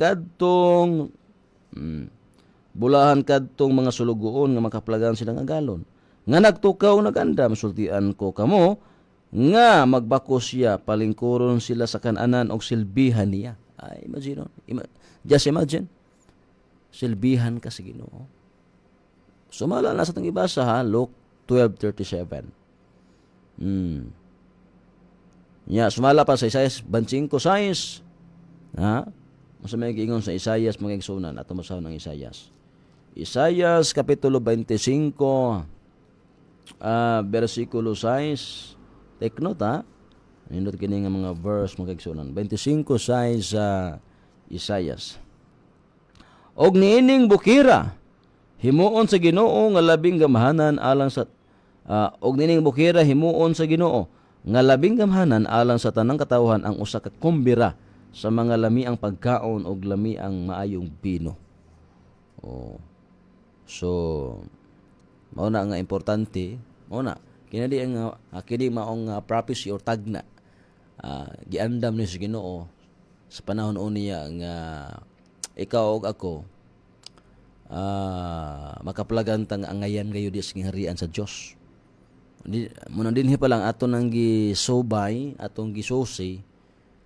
kadtong mga sulugoon nga makaplagan silang agalon. Nga nagtukaw naganda masultian ko kamo nga magbako siya palingkuron sila sa kananan og silbihan niya. Just imagine. Silbihan ka sa Ginoo. Sumala na sa tang ibasa Luke 12:37. Sumala pa sa Isaiah 25:6. Masa may giingon sa Isaiah mga igsunan ato masahon ng Isaiah Kapitulo 25 versikulo 6. Take note nindot kini nga mga verse mga igsunan 25:6 sa Isaiah. Og niining bukira himuon sa Ginoo nga labing gamahanan alang sa nga labing gamhanan alang sa tanang katawhan ang usa ka kumbira sa mga lami ang pagkaon og lami ang maayong bino. So mao na nga importante, mao na kini maong prophecy or tagna giandam ni sa Ginoo sa panahon uniya nga ikaw og ako makaplagan tang angayan kayo di sa harian sa Dios. Muna dinhi pa lang ato nang gisubay atong gisusi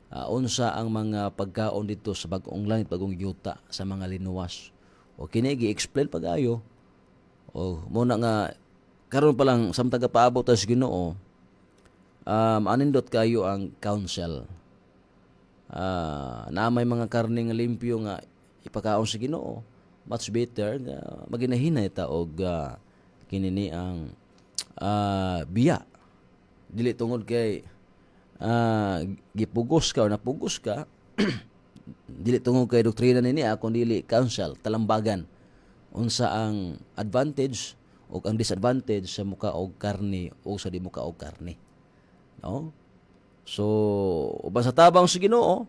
unsa ang mga pagkaon dito sa bag-ong langit bagong yuta sa mga linuwas. O kini gi-explain pagayo. O muna nga karon pa lang samtang paabot sa Ginoo anindot kayo ang counsel. na may mga karne nga limpyo nga ipakaon sa Ginoo, much better nga maginahinay ta og kinini ang biya. Dili tungod kay gipugos ka o napugos ka, dili tungod kay doktrina nini kundi dili counsel, talambagan unsa ang advantage o ang disadvantage sa muka og karne o sa di muka og karne. No? So, uban sa tabang sa Ginoo,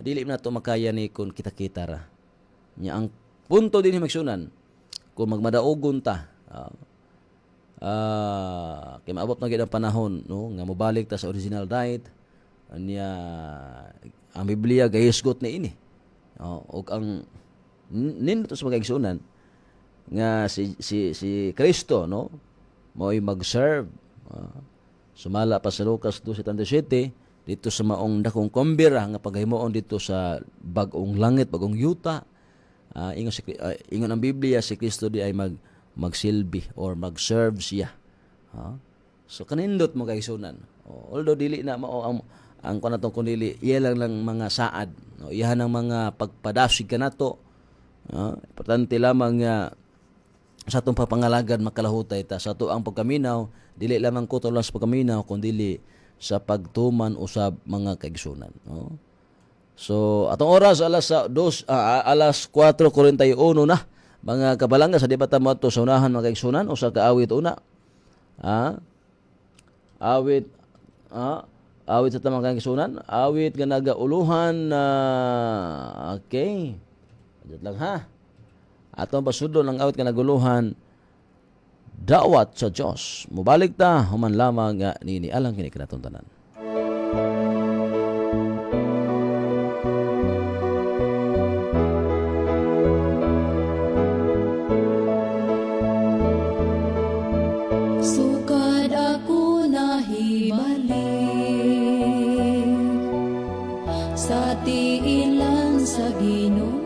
dili na to makaya ni kung kita-kita ra. Nya ang punto din himagsunan kung magmadaogon ta, kay maabot na gid ang panahon, no, nga mobalik ta sa original diet, nya ang Biblia gahisgot ni ini. Og ang nindot sa magigsunan nga si Kristo, no, mo'y mag-serve. Sumala pa sa Lucas 2:77 dito sa maong dakong kombira nga paghimuon dito sa bag-ong langit, bagong yuta. Ingon ang Biblia si Kristo di ay magsilbi or mag-serve siya. So kanindot mo kaigsunan. Although dili na mao ang kanatong kundi iya lang mga saad, no, iyan ang mga pagpadasig kanato. Importante lamang nga sa atong papangalagad makalahutay ta sa ato ang pagkaminaw, dili lamang ko lang sa pagkaminaw kundi sa pagtuman usab mga kaigsunan, no? So atong oras alas 4:41 na mga kabalanga sa debata mo to sa unahan mga kaigsunan o sa kaawit una. Awit sa tamang kaigsunan, awit nga nagauluhan na okay. Adot lang ha. Atong pasudlo ng awit nga naguluhan, dawat sa Dios. Mubalik ta human lamang nga nini alang kini kanatong tanan. Sukad ako nahibalik sa tiilan sa Ginoo.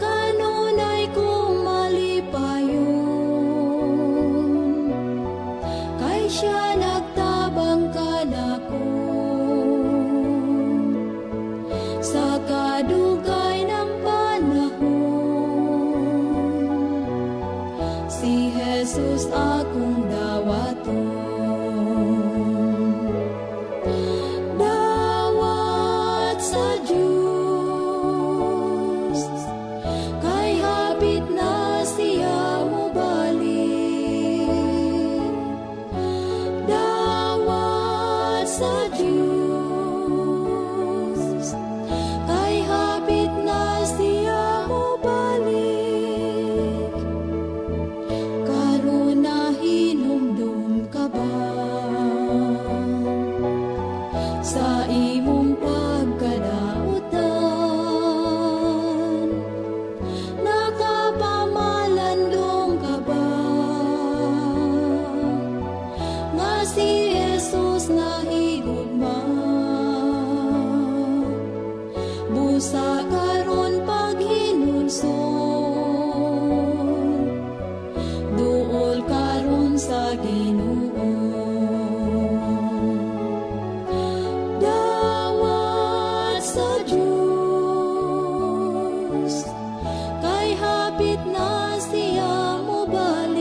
Kanunay kong malipayon, kay siya nagtabang kanako sa kadugay ng panahon. Si Jesus akong dawaton. Dawat sa Diyos, kay hapit na siya mobalik. Dawat sa Diyos, kay hapit na siya mobalik. Karon na hinumdum ka ba sa imong pagkadautan? Nakapamalandong ka ba nga si Jesus nahigugma? Busa karon paghinulsol, duol karon sa Ginoo. Dawat sa Diyos, kay hapit na siya mobalik.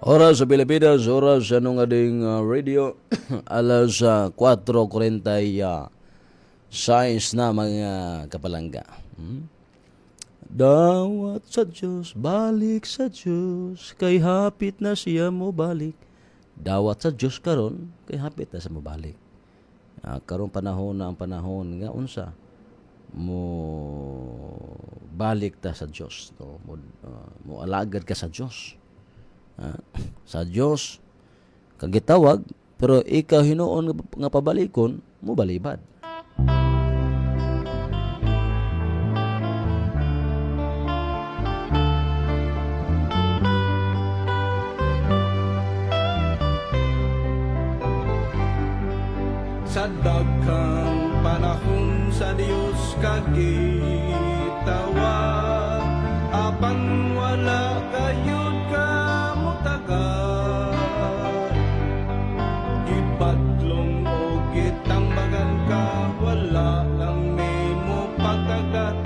Oras sa Pilipinas, oras sa nung ading radio, alas 4:40 science na mga kapalangga. Dawat sa Diyos, balik sa Diyos, kay hapit na siya mo balik. Dawat sa Diyos karon, kay hapit na siya mo balik. Karon panahon na ang panahon nga unsa mo balik ta sa Diyos, no? Mo alagad ka sa Diyos. Sa Diyos kagitawag, pero ikaw hinuon nga pabalikon mo balibad. Sa daghang panahon sa Dios kagitawag, apan wala kayod ka mutagan. Gipadlong o gitambagan ka, wala lang nimo pagkagat.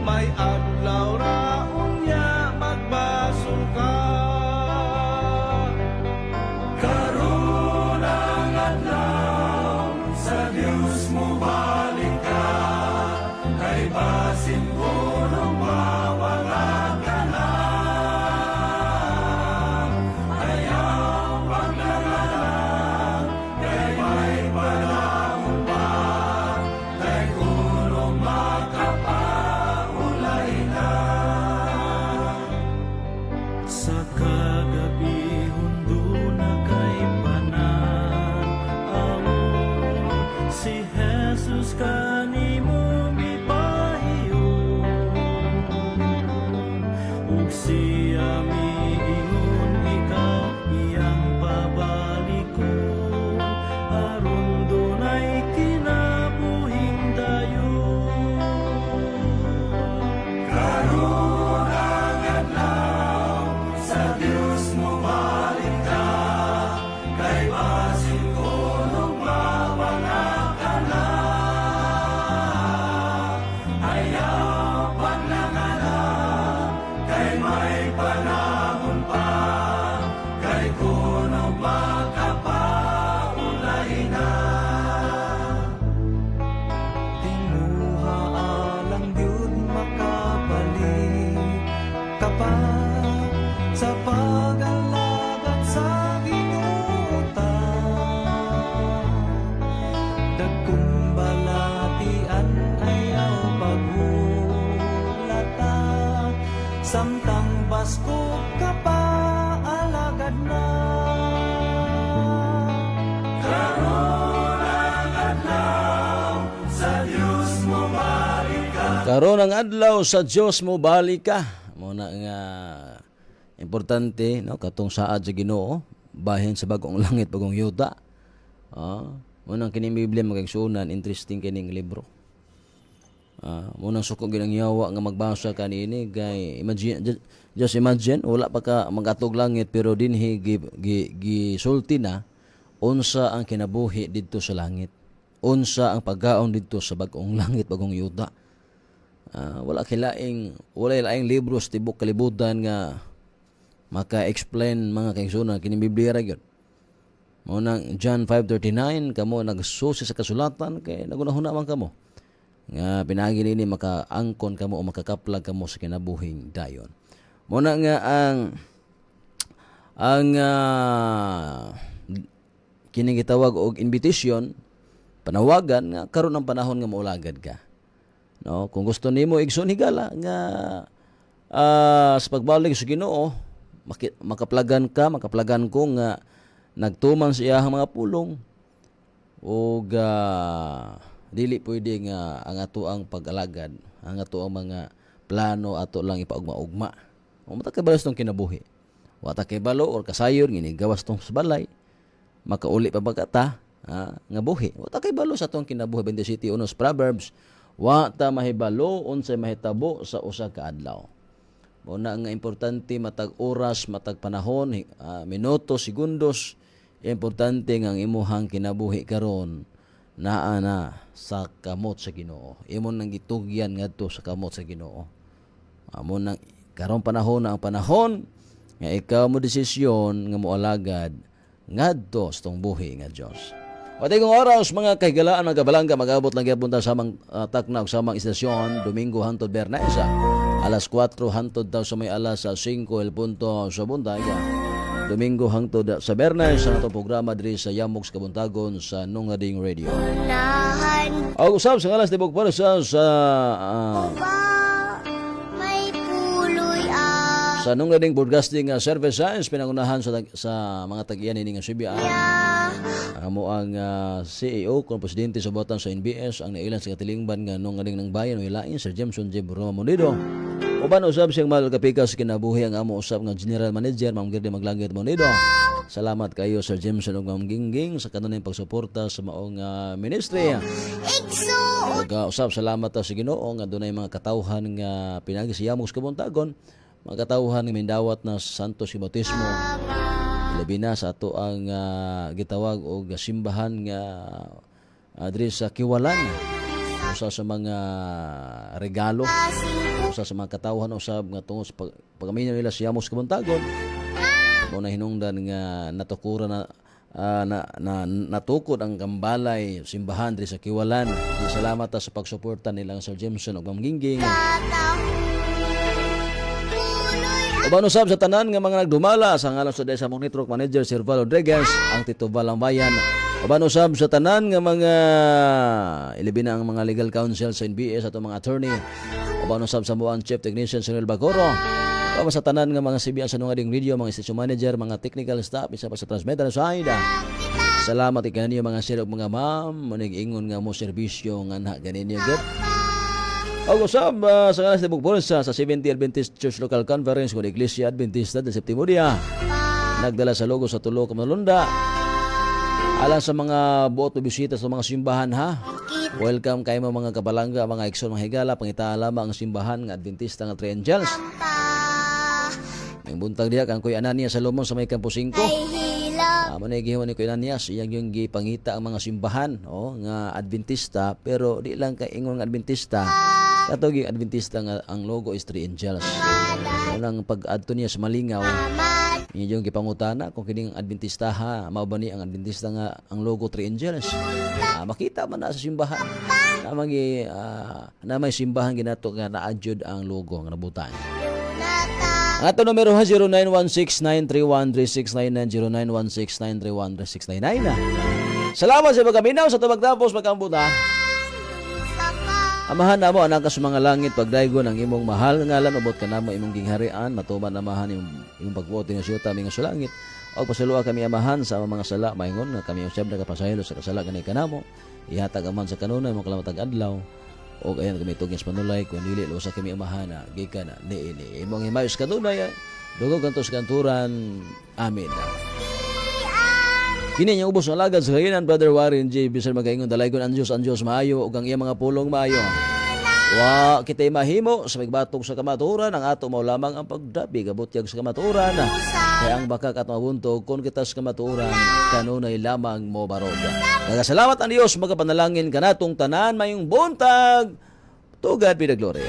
May adlaw ra unya magbasol ka. Karon ang adlaw sa Dios mo balik ka, kay basin ko nung mawala ka na. Ayaw paglangalan, kay may panahon pa, kay kuno makapaulay na. Sa kagabi hundo na kay pananaw, si Jesus kanimo mipahiyo, ug siya miingon ikaw iyang pabalikon, aron dunay kinabuhing dayon. Karon ang adlaw sa Dios mo balik ka, kay basin ko nung mawala ka na. Ayaw paglangalan, kay may panahon pa, kay kuno makapaulay na. Tinguha alang yun makabalik kapag sa pag-alagad sa ginuta. Dagkong balatian ayaw paghulata, samtang basko ka pa alagad na. Karon ang adlaw sa Dios mo balik ka. Karon ang adlaw sa Dios mo balik ka. Muna nga importante, no, katong saad sa Ginoo, bahin sa bagong langit, bagong yuta. Munang kining Biblia magagsunan, interesting kining libro. Munang suko ginang yawa nga magbasa kanini, kay imagine, just imagine, wala pa ka magatog langit pero dinhi gisulti na unsa ang kinabuhi didto sa langit, unsa ang pagkaon didto sa bagong langit, bagong yuta. Wala laing libro sa tibok kalibutan nga maka-explain mga kaigsunan kining Biblia ra gyud. Mao nang John 5:39, kamo nagsusi sa kasulatan kay nagunahuna man kamo nga pinagi nini makaangkon kamo o makakaplag kamo sa kinabuhing dayon. Mao na nga ang kining gitawag og invitation, panawagan nga karon ang panahon nga maulagad ka. No, kung gusto nimo igsoon higala nga sa pagbalik sa Ginoo, makaplagan ko nga nagtuman sa iyang mga pulong, o dili pwede nga ang ato ang pag-alagad, ang ato ang mga plano ato lang ipaugma-ugma. O mata kay balas tong kinabuhi. Wata kay balo or kasayon ngini gawas tong sa balay. Makauli pa ba ta nga buhi. Wata kay balo sa tong kinabuhi. 27 unos Proverbs, wa ta mahibalo unsay mahitabo sa usa ka adlaw. Mao na nga importante matag oras, matag panahon, minuto, segundos. Importante nga ang imuhang kinabuhi karon naa na sa kamot sa Ginoo. Imo nang gitugyan ngadto sa kamot sa Ginoo. Amo nang karon panahon na ang panahon nga ikaw mo desisyon nga moalagad ngadto sa tong buhi nga Dios. Pati kong oras mga kahigalaan mga kabalangga mag-abot lang gyapon ta samang takna ug samang istasyon Domingo hangtod Biyernes alas 4 hangtod daw sa may alas 5 el punto sa buntag. Domingo hangtod sa Biyernes sa atong programa diri sa Yamoks Kabuntagon sa Nungading Radio. Og usab sa alas tibok para sa may puloy sa Nungading Broadcasting Services pinangunahan sa mga tag-iyan ini nga CBI. Amo ang CEO kung presidente sa buhatan sa NBS ang nailan sa katilingban nga Nungading ng bayan o ilain Sir Jameson J. Monido. Uban usab siyang malkapikas kinabuhi ang amo usab nga General Manager Ma'am Gerdy Maglangit Monido. Salamat kayo Sir Jameson ug Ma'am Gingging sa kanunay pagsuporta sa maong ministry. Ug usab salamat ta sa Ginoo nga dunay mga katawhan nga pinagi sa Yamoks Kabuntagon, mga katawhan nga mindawat na Santos Bautismo. Labi na sa ato ang gitawag og simbahan nga diri sa Kiwalan. Usa sa mga regalo, usa sa mga katawhan usab nga tungod sa pagaminaw nila sa Yamoks Kabuntagon. Mo na hinungdan nga natukura na natukod ang kambalay simbahan diri sa Kiwalan. Salamat ta sa pagsuporta nila Sir Jameson ug Ma'am Gingging. Uban usab sa tanan nga mga nagdumala sa ngalan sa Desa Network Manager Sir Val Rodriguez, ang Tito Valang Bayan. Uban usab sa tanan nga mga ilibin ang mga legal counsel sa NBS at mga attorney. Uban usab sa buang Chief Technician Sunil Bagoro. Uban sa tanan nga mga CBS sa Nungading Radio, mga station manager, mga technical staff, isa pa sa transmitter side. Salamat ikanyo mga sir ug mga ma'am, munig ingon nga mo serbisyo nga na ganinyo gid. Og usab sa ngalan sa Bugbolsa sa 70 Adventist Church Local Conference ng Iglesia Adventista de Septimoria. Nagdala sa logo sa tulo ka malunda. Alang sa mga buot bisita sa mga simbahan ha. Welcome kay mga kabalangga, mga igsoon, mga higala, pangita lamang ang simbahan nga Adventista nga Three Angels. May buntag diha kang Kuya Ananias Salomon sa may Campo 5. Amo na gihiwan ni Kuya Ananias, iyang yung gipangita ang mga simbahan nga Adventista, pero di lang kay ingon nga Adventista. Katog yung Adventista nga ang logo is Three Angels. Unang pag-adto niya sa Malingaw, niya yung gipangutana kung kining Adventista ha, mao ba ni ang Adventista nga ang logo Three Angels. Makita man na sa simbahan. Na may simbahan ginato nga na-adjud ang logo nga nabutan. Ang ato numero ha 0916-931-3699 0916-931-3699. Salamat sa pagkaminaw sa tumagtapos pagkambuta. Amahan na mo anak ka sa mga langit pagdaygon ang imong mahal nga ngalan ubot ka namo imong gingharian matuman amahan imong pagbuoti nga siyota mi nga sa langit og pasalua kami amahan sa mga sala maingon nga kami usab nagapasaylo sa kasala kanay kanamo ihatag aman sa kanunay mo kalamatag adlaw og ayan kami tugis manulay kun dili usa kami amahan na gikan na ni imong himayos kanunay dugog kantos kanturan amin. Kini niya ubos ng lagad sa kayinan, Brother Warren J. Bisan magaingon dalaygon ang Diyos maayo o ang iya mga pulong maayo. Wa kita'y mahimo sa magbatok sa kamaturan, ang ato mo lamang ang pagdabi, gabutyag sa kamaturan. Kaya ang bakak at mabuntog, kung kita sa kamaturan, kanunay lamang mo baroga. Nagasalamat ang Diyos, magapanalangin ka natong tanan, mayong buntag. To God be the glory.